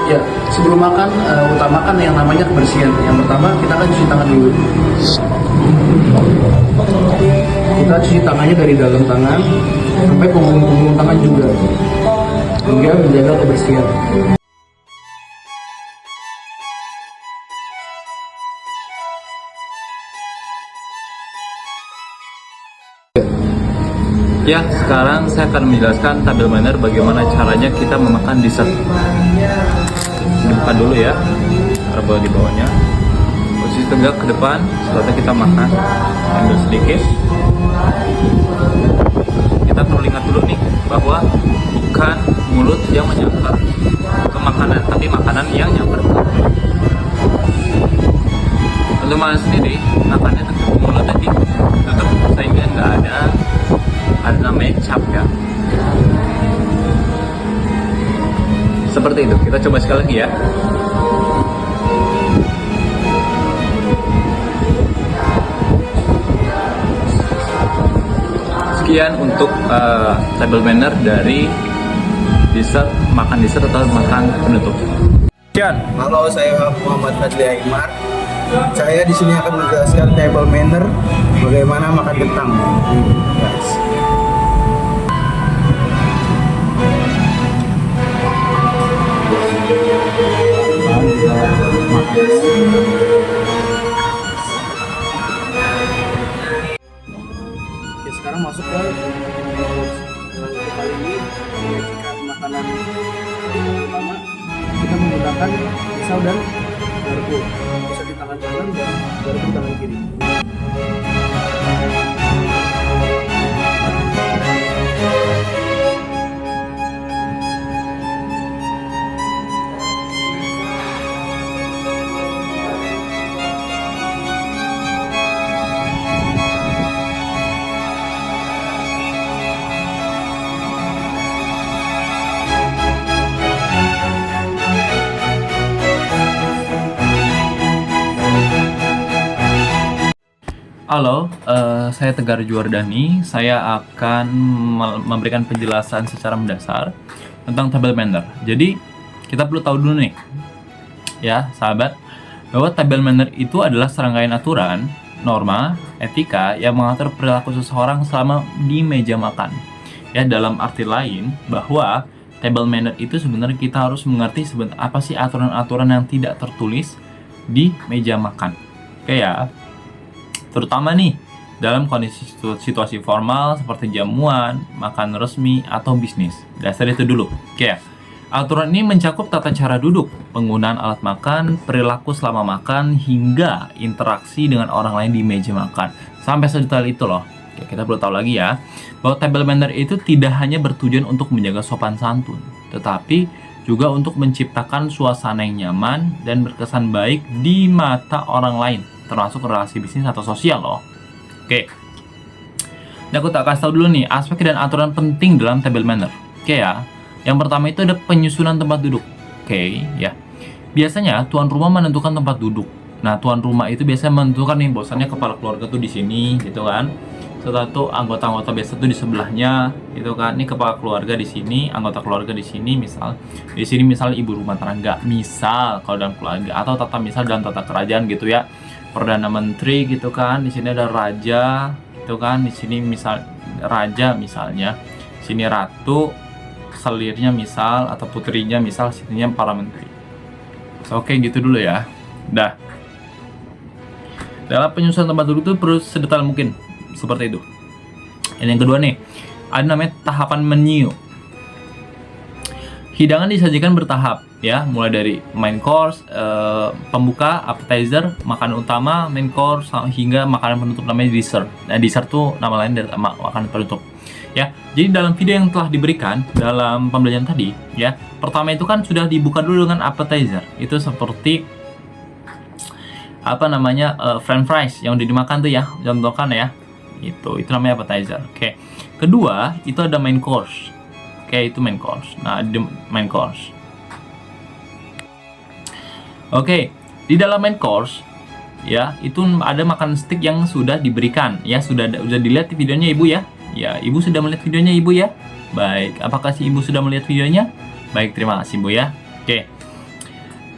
Ya, sebelum makan, utamakan yang namanya kebersihan. Yang pertama, kita akan cuci tangan dulu. Kita cuci tangannya dari dalam tangan sampai punggung tangan juga, hingga menjaga kebersihan. Ya, sekarang saya akan menjelaskan tabel manner bagaimana caranya kita memakan dessert. Dibuka dulu ya, taruh di bawahnya. Posisi tegak ke depan, setelah kita makan, ambil sedikit. Kita perlu ingat dulu nih, bahwa bukan mulut yang menyambar ke makanan, tapi makanan yang nyambar ke mulut. Untuk makan sendiri, makannya tetap mulut tadi, tutup sehingga nggak ada namanya cap ya. Seperti itu. Kita coba sekali lagi ya. Sekian untuk table manner dari makan dessert atau makan penutup. Sekian. Halo, saya Muhammad Fadli Aymar. Saya di sini akan menjelaskan table manner bagaimana makan kentang. Guys. Oke, sekarang masuk ke kali ini menyajikan makanan pertama. Kita menggunakan pisau dan garpu. Pisau di tangan kanan dan garpu di tangan kiri. Halo, saya Tegar Juardani. Saya akan memberikan penjelasan secara mendasar tentang table manner. Jadi, kita perlu tahu dulu nih, ya sahabat, bahwa table manner itu adalah serangkaian aturan, norma, etika yang mengatur perilaku seseorang selama di meja makan. Ya, dalam arti lain, bahwa table manner itu sebenarnya kita harus mengerti apa sih aturan-aturan yang tidak tertulis di meja makan. Oke ya. Terutama nih dalam kondisi situasi formal seperti jamuan, makan resmi, atau bisnis. Dasar itu dulu. Oke ya. Aturan ini mencakup tata cara duduk, penggunaan alat makan, perilaku selama makan, hingga interaksi dengan orang lain di meja makan. Sampai sedetail itu loh. Oke, kita perlu tahu lagi ya, bahwa table manner itu tidak hanya bertujuan untuk menjaga sopan santun, tetapi juga untuk menciptakan suasana yang nyaman dan berkesan baik di mata orang lain, termasuk relasi bisnis atau sosial loh. Oke. Nah, aku tak kasih tahu dulu nih aspek dan aturan penting dalam table manner. Oke ya. Yang pertama itu ada penyusunan tempat duduk. Oke ya. Biasanya tuan rumah menentukan tempat duduk. Nah, tuan rumah itu biasanya menentukan nih, bosannya kepala keluarga tuh di sini gitu kan. Setelah itu anggota-anggota biasa tuh di sebelahnya gitu kan. Ini kepala keluarga di sini, anggota keluarga di sini misal. Di sini misal ibu rumah tangga, misal kalau dalam keluarga, atau misal dalam tata kerajaan gitu ya. Perdana Menteri gitu kan, di sini ada raja gitu kan, di sini misal raja misalnya, sini ratu, selirnya misal atau putrinya misal, sininya para menteri. Oke, gitu dulu ya. Dah. Dalam penyusunan tempat duduk itu perlu sedetail mungkin seperti itu. Dan yang kedua nih, ada namanya tahapan menu. Hidangan disajikan bertahap ya, mulai dari main course, pembuka, appetizer, makanan utama, main course, hingga makanan penutup namanya dessert. Nah, dessert tuh nama lain dari makanan penutup. Ya, jadi dalam video yang telah diberikan dalam pembelajaran tadi, ya, pertama itu kan sudah dibuka dulu dengan appetizer. Itu seperti apa namanya, french fries yang udah dimakan tuh ya, contohkan ya. Itu namanya appetizer. Oke. Kedua, itu ada main course. Oke, itu main course. Nah, di main course. Oke, di dalam main course ya, itu ada makan stick yang sudah diberikan ya, sudah dilihat di videonya Ibu ya. Ya, Ibu sudah melihat videonya Ibu ya. Baik, apakah si Ibu sudah melihat videonya? Baik, terima kasih Bu ya. Oke.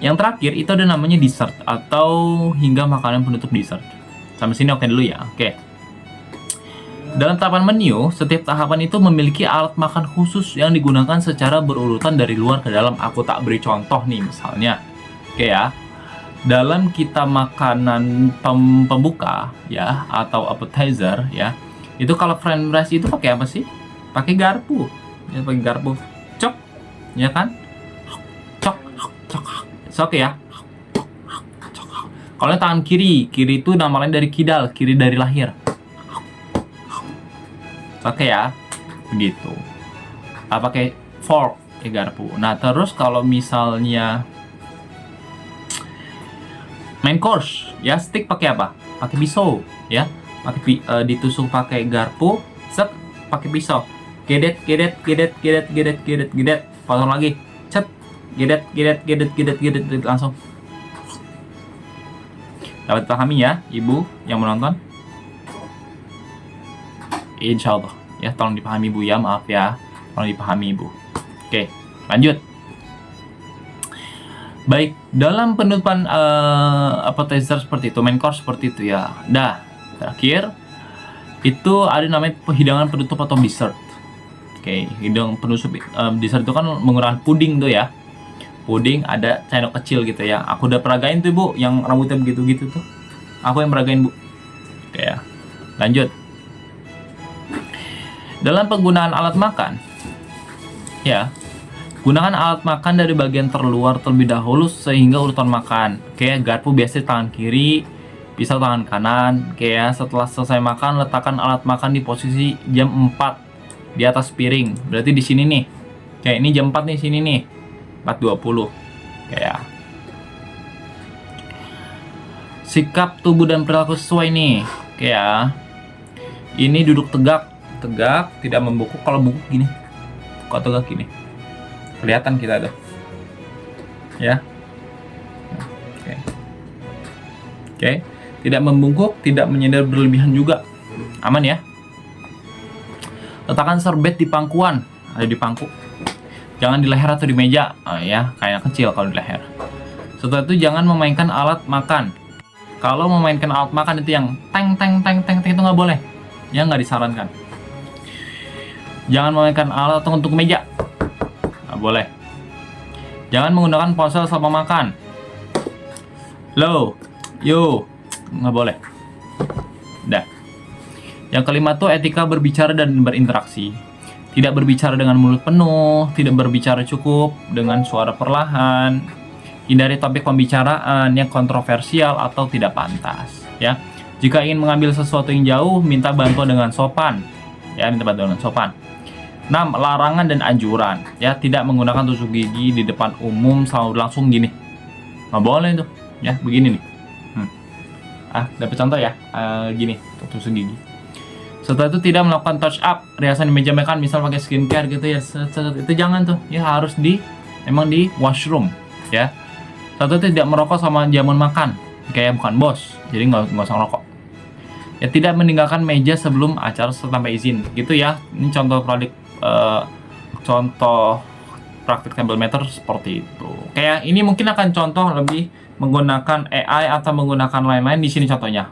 Yang terakhir itu ada namanya dessert atau hingga makanan penutup dessert. Sampai sini oke dulu ya. Oke. Dalam tahapan menu, setiap tahapan itu memiliki alat makan khusus yang digunakan secara berurutan dari luar ke dalam. Aku tak beri contoh nih misalnya. Oke ya. Dalam kita makanan pembuka ya atau appetizer ya. Itu kalau fried rice itu pakai apa sih? Pakai garpu. Ya pakai garpu. Cok. Ya kan? Cok. Oke ya. Kalau tangan kiri itu nama lain dari kidal, kiri dari lahir. Oke ya, begitu. Pakai fork, garpu. Nah terus kalau misalnya main course, ya stick pakai apa? Pakai pisau, ya. Ditusuk pakai garpu, set, pakai pisau. Gedet, potong lagi, cet, gedet, langsung. Dapat pahami ya, ibu yang menonton? Insya Allah ya, tolong dipahami bu ya, maaf ya, tolong dipahami ibu. Oke, lanjut. Baik, dalam penutupan appetizer seperti itu, main course seperti itu ya. Terakhir itu ada namanya hidangan penutup atau dessert. Oke, hidangan penutup dessert itu kan menggunakan puding tuh ya. Puding ada sendok kecil gitu ya. Aku udah peragain tuh bu, yang rambutnya begitu-gitu tuh. Aku yang peragain bu. Oke ya. Lanjut. Dalam penggunaan alat makan, ya, gunakan alat makan dari bagian terluar terlebih dahulu sehingga urutan makan. Oke, garpu biasanya tangan kiri, pisau tangan kanan. Oke ya. Setelah selesai makan, letakkan alat makan di posisi jam 4 di atas piring. Berarti di sini nih. Oke, ini jam 4 nih sini nih. 4.20 kayak sikap tubuh dan perilaku sesuai nih kayak ini duduk tegak, tidak membungkuk. Kalau bungkuk gini, kok tegak gini, kelihatan kita tuh ya. Oke. Tidak membungkuk, tidak menyender berlebihan juga, aman ya. Letakkan serbet di pangkuan, ada di pangku. Jangan di leher atau di meja, ya, kayak kecil kalau di leher. Setelah itu jangan memainkan alat makan. Kalau memainkan alat makan itu yang teng itu nggak boleh, ya nggak disarankan. Jangan memainkan alat untuk meja, nggak boleh. Jangan menggunakan ponsel selama makan. Nggak boleh. Yang kelima tuh etika berbicara dan berinteraksi. Tidak berbicara dengan mulut penuh, tidak berbicara cukup dengan suara perlahan. Hindari topik pembicaraan yang kontroversial atau tidak pantas, ya. Jika ingin mengambil sesuatu yang jauh, minta bantuan dengan sopan. Ya, minta bantuan dengan sopan. 6. Larangan dan anjuran, ya, tidak menggunakan tusuk gigi di depan umum selalu langsung gini. Nggak boleh tuh, ya, begini nih. Dapat contoh ya, gini, tusuk gigi. Setelah itu tidak melakukan touch up, riasan di meja makan, misal pakai skincare gitu ya, itu jangan tuh, ya harus emang di washroom, ya. Satu itu tidak merokok sama jamuan makan, kayak bukan bos, jadi nggak usah ngerokok. Ya tidak meninggalkan meja sebelum acara tanpa izin, gitu ya. Ini contoh praktik table matter seperti itu. Kayak ini mungkin akan contoh lebih menggunakan AI atau menggunakan lain-lain. Di sini contohnya.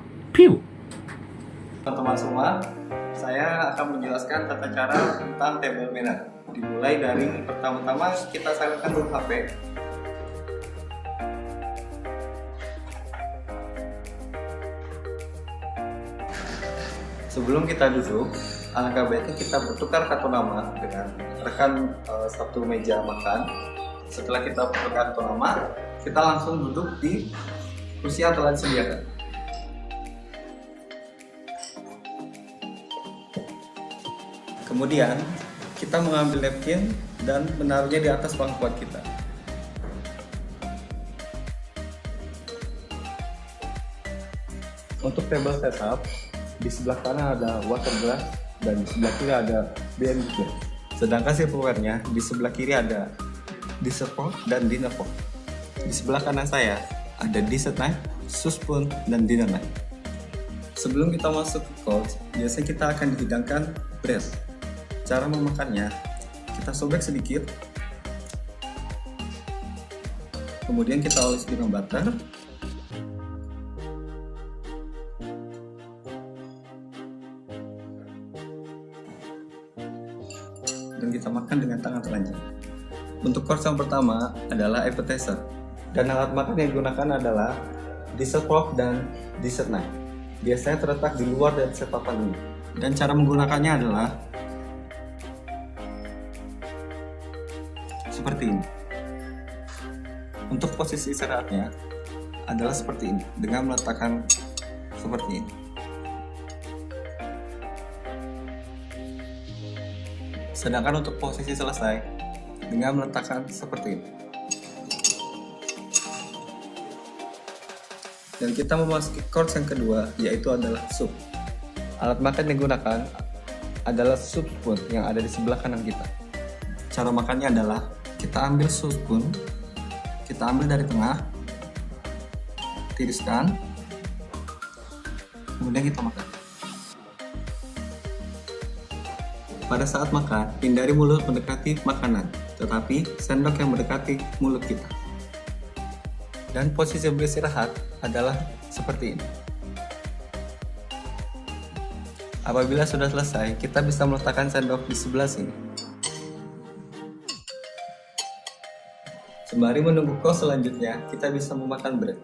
Teman-teman semua, saya akan menjelaskan tata cara tentang table manner. Dimulai dari pertama-tama kita silentkan dulu HP. Sebelum kita duduk, alangkah baiknya kita bertukar kartu nama dengan rekan satu meja makan. Setelah kita bertukar kartu nama, kita langsung duduk di kursi yang telah disediakan. Kemudian, kita mengambil napkin dan menaruhnya di atas pangkuan kita. Untuk table setup, di sebelah kanan ada water glass dan di sebelah kiri ada BM glass. Sedangkan silverware-nya di sebelah kiri ada dessert fork dan dinner fork. Di sebelah kanan saya ada dessert knife, soup spoon, dan dinner knife. Sebelum kita masuk ke course, biasanya kita akan dihidangkan bread. Cara memakannya, kita sobek sedikit, Kemudian kita oles dengan butter. Dan kita makan dengan tangan telanjang. Untuk course yang pertama adalah appetizer. Dan alat makan yang digunakan adalah dessert fork dan dessert knife. Biasanya terletak di luar dari set papan ini. Dan cara menggunakannya adalah seperti ini. Untuk posisi istirahatnya adalah seperti ini, dengan meletakkan seperti ini. Sedangkan untuk posisi selesai dengan meletakkan seperti ini. Dan kita memasuki course yang kedua, yaitu adalah sup. Alat makan yang digunakan adalah soup spoon yang ada di sebelah kanan kita. Cara makannya adalah kita ambil soup spoon, kita ambil dari tengah, tiriskan, kemudian kita makan. Pada saat makan, hindari mulut mendekati makanan, tetapi sendok yang mendekati mulut kita. Dan posisi beristirahat adalah seperti ini. Apabila sudah selesai, kita bisa meletakkan sendok di sebelah sini. Sembari menunggu course selanjutnya, kita bisa memakan bread.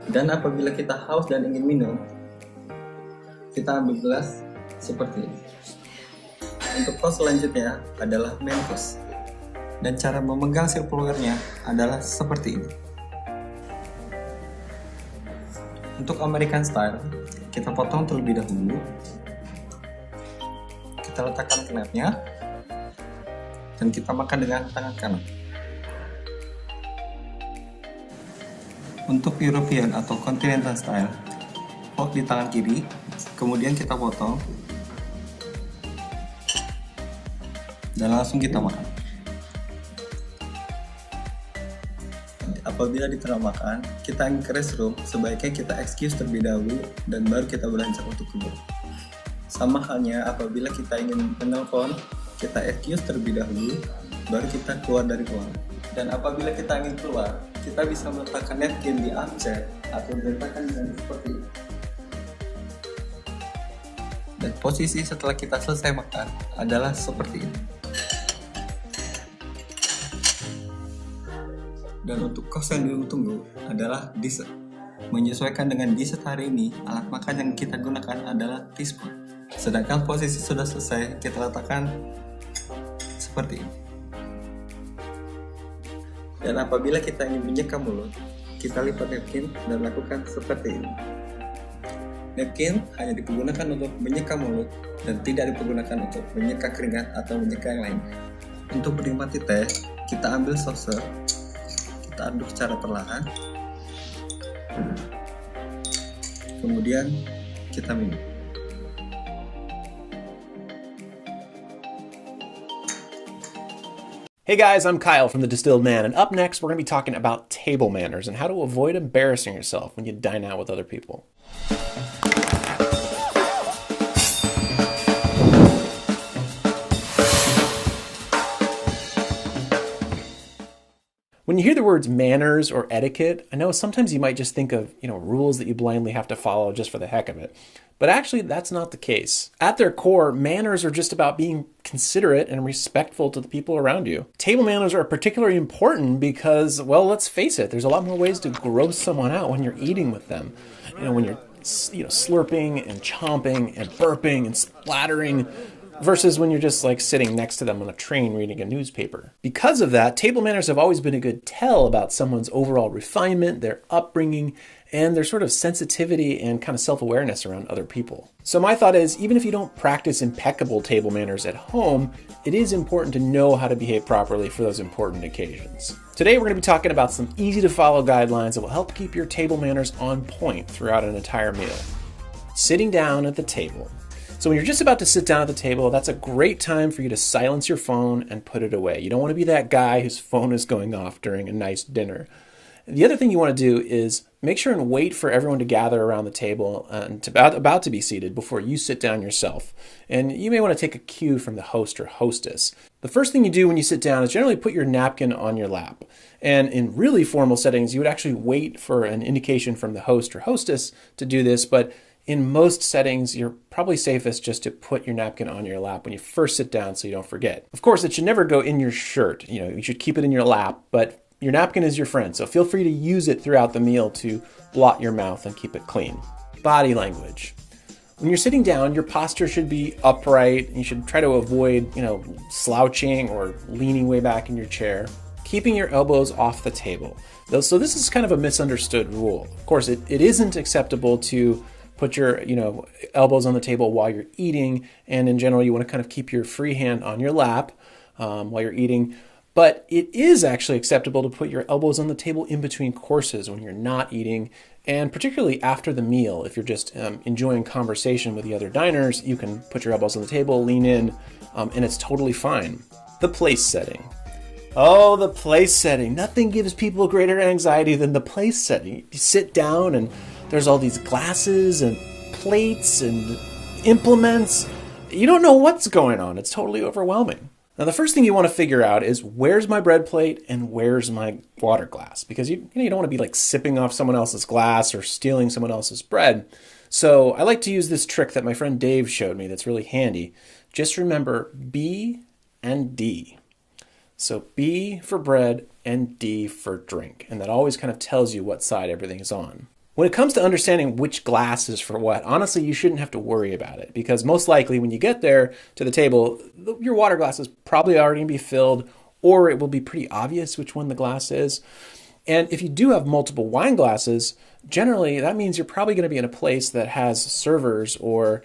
Dan apabila kita haus dan ingin minum, kita ambil gelas seperti ini. Untuk course selanjutnya adalah main course. Dan cara memegang silverware-nya adalah seperti ini. Untuk American style, kita potong terlebih dahulu. Kita letakkan knife-nya dan kita makan dengan tangan kanan. Untuk European atau Continental style, fork di tangan kiri, kemudian kita potong dan langsung kita makan. Apabila di tengah makan, kita ingin ke restroom, sebaiknya kita excuse terlebih dahulu dan baru kita beranjak untuk keluar. Sama halnya apabila kita ingin menelpon, kita excuse terlebih dahulu, baru kita keluar dari ruangan. Dan apabila kita ingin keluar, kita bisa meletakkan napkin di armchair atau diletakkan dengan seperti ini. Dan posisi setelah kita selesai makan adalah seperti ini. Dan untuk course yang ditunggu adalah dessert. Menyesuaikan dengan dessert hari ini, alat makan yang kita gunakan adalah teaspoon. Sedangkan posisi sudah selesai, kita letakkan seperti ini. Dan apabila kita ingin menyeka mulut, kita lipat napkin dan lakukan seperti ini. Napkin hanya dipergunakan untuk menyeka mulut dan tidak dipergunakan untuk menyeka keringat atau menyeka yang lain. Untuk menikmati teh, kita ambil saucer, kita aduk secara perlahan, kemudian kita minum. Hey guys, I'm Kyle from The Distilled Man, and up next we're going to be talking about table manners and how to avoid embarrassing yourself when you dine out with other people. When you hear the words manners or etiquette, I know sometimes you might just think of, rules that you blindly have to follow just for the heck of it. But actually, that's not the case. At their core, manners are just about being considerate and respectful to the people around you. Table manners are particularly important because, well, let's face it, there's a lot more ways to gross someone out when you're eating with them. When you're slurping and chomping and burping and splattering, versus when you're just like sitting next to them on a train reading a newspaper. Because of that, table manners have always been a good tell about someone's overall refinement, their upbringing, and their sort of sensitivity and kind of self-awareness around other people. So my thought is, even if you don't practice impeccable table manners at home, it is important to know how to behave properly for those important occasions. Today we're going to be talking about some easy to follow guidelines that will help keep your table manners on point throughout an entire meal. Sitting down at the table. So when you're just about to sit down at the table, that's a great time for you to silence your phone and put it away. You don't want to be that guy whose phone is going off during a nice dinner. The other thing you want to do is make sure and wait for everyone to gather around the table and about to be seated before you sit down yourself. And you may want to take a cue from the host or hostess. The first thing you do when you sit down is generally put your napkin on your lap. And in really formal settings, you would actually wait for an indication from the host or hostess to do this. But in most settings, you're probably safest just to put your napkin on your lap when you first sit down so you don't forget. Of course, it should never go in your shirt. You should keep it in your lap, but your napkin is your friend. So feel free to use it throughout the meal to blot your mouth and keep it clean. Body language. When you're sitting down, your posture should be upright. You should try to avoid, slouching or leaning way back in your chair. Keeping your elbows off the table. So this is kind of a misunderstood rule. Of course, it isn't acceptable to put your, elbows on the table while you're eating. And in general, you want to kind of keep your free hand on your lap while you're eating. But it is actually acceptable to put your elbows on the table in between courses when you're not eating, and particularly after the meal. If you're just enjoying conversation with the other diners, you can put your elbows on the table, lean in, and it's totally fine. The place setting. Oh, the place setting. Nothing gives people greater anxiety than the place setting. You sit down and there's all these glasses and plates and implements. You don't know what's going on. It's totally overwhelming. Now, the first thing you want to figure out is where's my bread plate and where's my water glass? Because you don't want to be like sipping off someone else's glass or stealing someone else's bread. So I like to use this trick that my friend Dave showed me that's really handy. Just remember B and D. So B for bread and D for drink. And that always kind of tells you what side everything is on. When it comes to understanding which glass is for what, honestly, you shouldn't have to worry about it, because most likely when you get there to the table, your water glass is probably already going to be filled, or it will be pretty obvious which one the glass is. And if you do have multiple wine glasses, generally that means you're probably going to be in a place that has servers or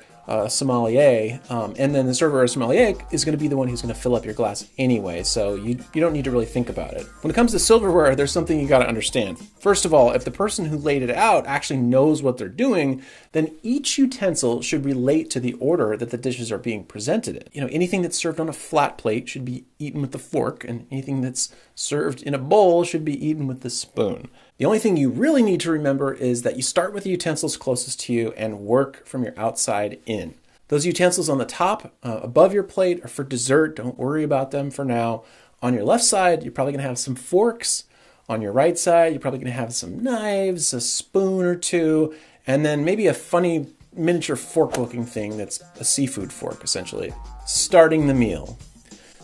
sommelier, and then the server or sommelier is going to be the one who's going to fill up your glass anyway, so you don't need to really think about it. When it comes to silverware, there's something you got to understand. First of all, if the person who laid it out actually knows what they're doing, then each utensil should relate to the order that the dishes are being presented in. Anything that's served on a flat plate should be eaten with the fork, and anything that's served in a bowl should be eaten with the spoon. The only thing you really need to remember is that you start with the utensils closest to you and work from your outside in. Those utensils on the top, above your plate, are for dessert. Don't worry about them for now. On your left side, you're probably going to have some forks. On your right side, you're probably going to have some knives, a spoon or two, and then maybe a funny miniature fork-looking thing that's a seafood fork, essentially. Starting the meal.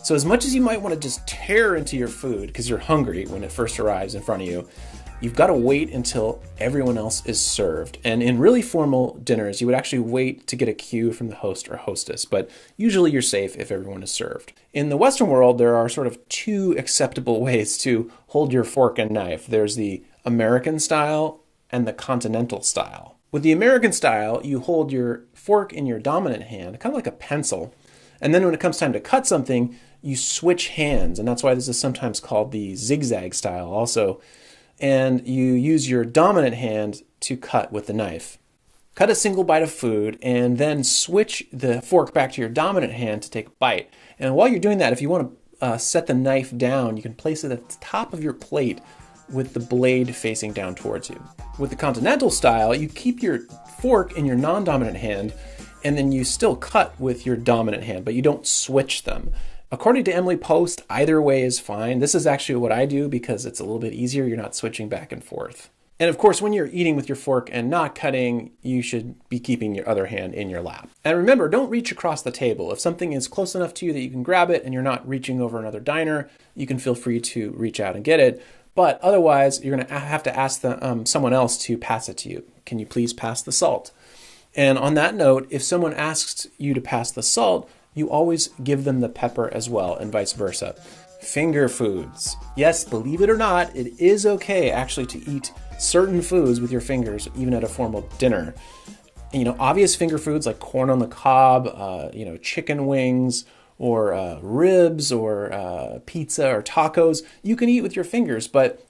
So as much as you might want to just tear into your food because you're hungry when it first arrives in front of you, you've got to wait until everyone else is served. And in really formal dinners, you would actually wait to get a cue from the host or hostess, but usually you're safe if everyone is served. In the Western world, there are sort of two acceptable ways to hold your fork and knife. There's the American style and the continental style. With the American style, you hold your fork in your dominant hand, kind of like a pencil, and then when it comes time to cut something, you switch hands, and that's why this is sometimes called the zigzag style also. And you use your dominant hand to cut with the knife. Cut a single bite of food and then switch the fork back to your dominant hand to take a bite. And while you're doing that, if you want to set the knife down, you can place it at the top of your plate with the blade facing down towards you. With the continental style, you keep your fork in your non-dominant hand and then you still cut with your dominant hand, but you don't switch them. According to Emily Post, either way is fine. This is actually what I do because it's a little bit easier. You're not switching back and forth. And of course, when you're eating with your fork and not cutting, you should be keeping your other hand in your lap. And remember, don't reach across the table. If something is close enough to you that you can grab it and you're not reaching over another diner, you can feel free to reach out and get it. But otherwise, you're going to have to ask someone else to pass it to you. Can you please pass the salt? And on that note, if someone asks you to pass the salt, you always give them the pepper as well, and vice versa. Finger foods. Yes, believe it or not, it is okay actually to eat certain foods with your fingers, even at a formal dinner. And, obvious finger foods like corn on the cob, chicken wings, or ribs, or pizza, or tacos, you can eat with your fingers, but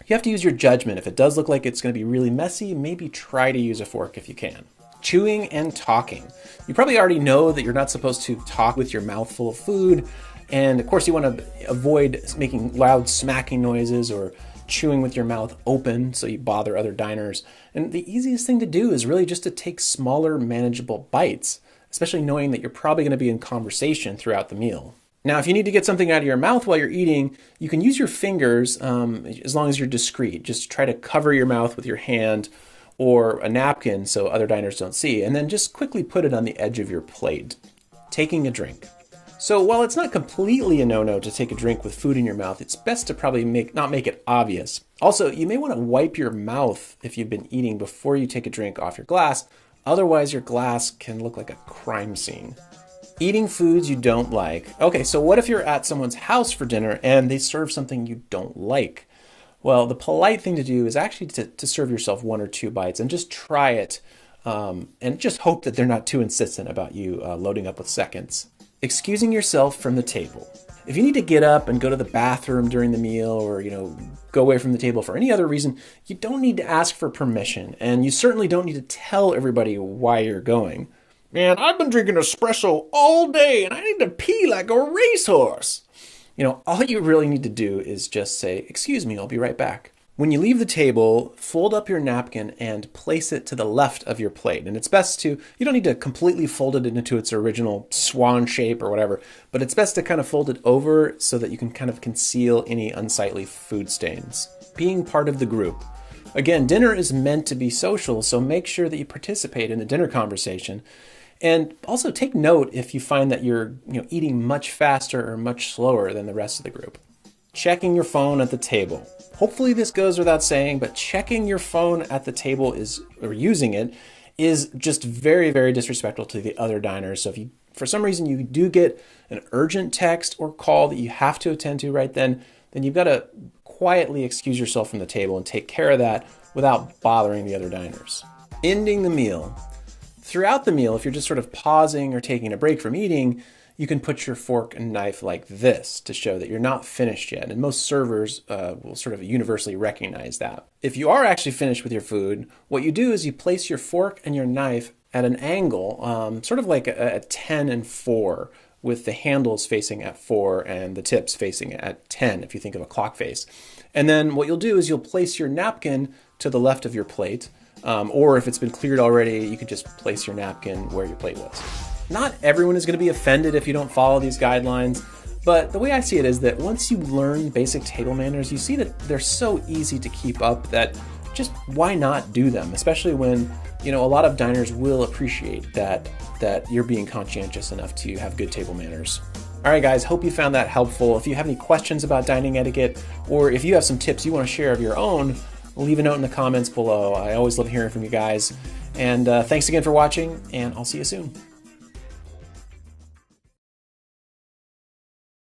you have to use your judgment. If it does look like it's going to be really messy, maybe try to use a fork if you can. Chewing and talking. You probably already know that you're not supposed to talk with your mouth full of food. And of course you want to avoid making loud smacking noises or chewing with your mouth open so you bother other diners. And the easiest thing to do is really just to take smaller, manageable bites, especially knowing that you're probably going to be in conversation throughout the meal. Now, if you need to get something out of your mouth while you're eating, you can use your fingers as long as you're discreet. Just try to cover your mouth with your hand or a napkin so other diners don't see, and then just quickly put it on the edge of your plate. Taking a drink. So while it's not completely a no-no to take a drink with food in your mouth, it's best to probably not make it obvious. Also, you may want to wipe your mouth if you've been eating before you take a drink off your glass. Otherwise, your glass can look like a crime scene. Eating foods you don't like. Okay, so what if you're at someone's house for dinner and they serve something you don't like? Well, the polite thing to do is actually to serve yourself 1 or 2 bites and just try it, and just hope that they're not too insistent about you loading up with seconds. Excusing yourself from the table. If you need to get up and go to the bathroom during the meal or, go away from the table for any other reason, you don't need to ask for permission, and you certainly don't need to tell everybody why you're going. Man, I've been drinking espresso all day and I need to pee like a racehorse. All you really need to do is just say, "Excuse me, I'll be right back." When you leave the table, fold up your napkin and place it to the left of your plate. And it's best you don't need to completely fold it into its original swan shape or whatever, but it's best to kind of fold it over so that you can kind of conceal any unsightly food stains. Being part of the group. Again, dinner is meant to be social, so make sure that you participate in the dinner conversation. And also take note if you find that you're eating much faster or much slower than the rest of the group. Checking your phone at the table. Hopefully this goes without saying, but checking your phone at the table or using it is just very, very disrespectful to the other diners. So if for some reason you do get an urgent text or call that you have to attend to right then you've got to quietly excuse yourself from the table and take care of that without bothering the other diners. Ending the meal. Throughout the meal, if you're just sort of pausing or taking a break from eating, you can put your fork and knife like this to show that you're not finished yet. And most servers will sort of universally recognize that. If you are actually finished with your food, what you do is you place your fork and your knife at an angle, sort of like a 10 and 4, with the handles facing at 4 and the tips facing at 10, if you think of a clock face. And then what you'll do is you'll place your napkin to the left of your plate, or if it's been cleared already, you can just place your napkin where your plate was. Not everyone is going to be offended if you don't follow these guidelines, but the way I see it is that once you learn basic table manners, you see that they're so easy to keep up that just why not do them, especially when a lot of diners will appreciate that you're being conscientious enough to have good table manners. All right, guys, hope you found that helpful. If you have any questions about dining etiquette, or if you have some tips you want to share of your own, leave a note in the comments below. I always love hearing from you guys. And thanks again for watching, and I'll see you soon.